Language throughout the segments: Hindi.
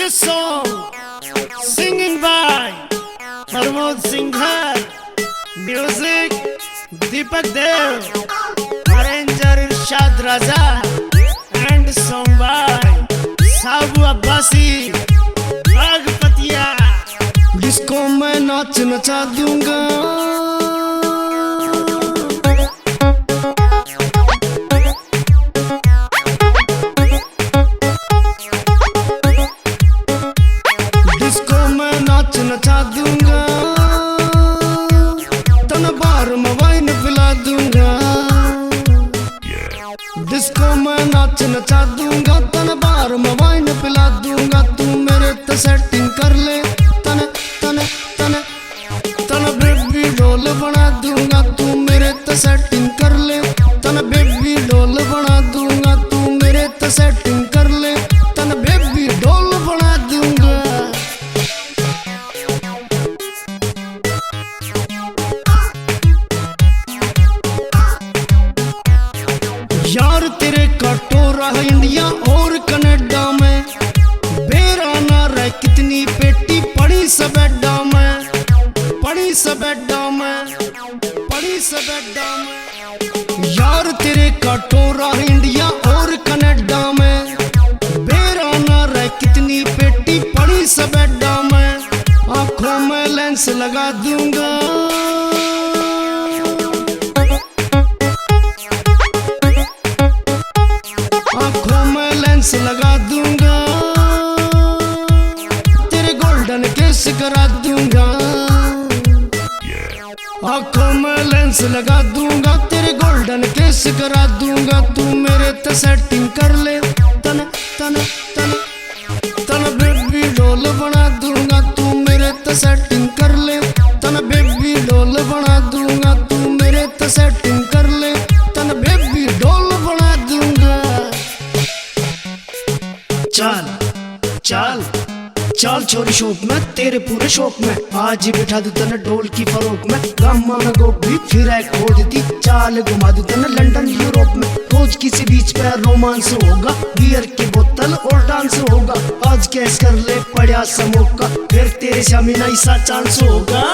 This song singing by Pramod Singhal, music Deepak Dev, arranger Irshad Raza, and song by Sabu Abbasi, Bagpatiya। Disco में नाच नचा दूंगा, डिस्को में नाच नचा दूंगा, तन बार में वाइन पिला दूंगा। डिस्को में नाच नचा दूंगा, तन बार में वाइन पिला दूंगा। तू मेरे तो सेटिंग कर ले, तन तन तन तन बेबी डोल बना दूंगा। तू मेरे तो सेटिंग कर ले, तन बेबी डोल बना दूंगा। तू मेरे तो सेटिंग कर ले, तन बेबी डोल बना दूंगा। यार तेरे का टोरा है इंडिया और कनाडा में, बेरा ना रह कितनी पेटी पड़ी सबेडा में, पड़ी सबेडा में, पड़ी सबेडा में। यार तेरे का टोरा है इंडिया और कनाडा में, बेरा ना रह कितनी पेटी पड़ी सबेडा में। आंखों में लेंस लगा दूंगा, आंखों में लेंस लगा दूंगा। तेरे गोल्डन केस करा दूंगा, आंखों में लेंस लगा दूंगा। तेरे गोल्डन केस करा दूंगा। तू मेरे तो सेटिंग कर ले, तन तन तन तन बेबी डोल बना दूंगा। तू मेरे तो सेटिंग कर ले, तन बेबी डोल बना दूंगा। तू मेरे तो सेटिंग कर ले, तन बेबी डोल बना दूंगा। चल चल चल छोरी शौक में, तेरे पूरे शौक में, आज ही बिठा दूं तने ढोल की फरोक में। गामा में गोभी फिर एक खोद दी, चाल घुमा दूं तने लंदन यूरोप में। रोज किसी बीच पे रोमांस होगा, बियर की बोतल और डांस होगा। आज कैस कर ले पड़ा सा मौका, फिर तेरे सामने ऐसा चांस होगा।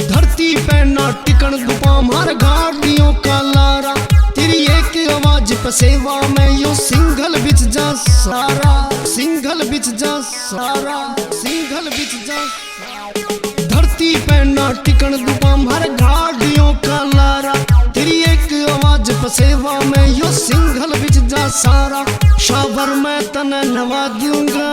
धरती पे ना टिकन गुपा मार गाड़ियों का लारा, तेरी एक आवाज पे सेवा में यो सिंगल बिच जा सारा, सिंगल बिच जा सारा, सिंगल बिच जा सारा। धरती पे ना टिकन गुपा मार गाड़ियों का लारा, तेरी एक आवाज पे सेवा में यो सिंगल बिच जा सारा। शावर में तने नवा दूंगा,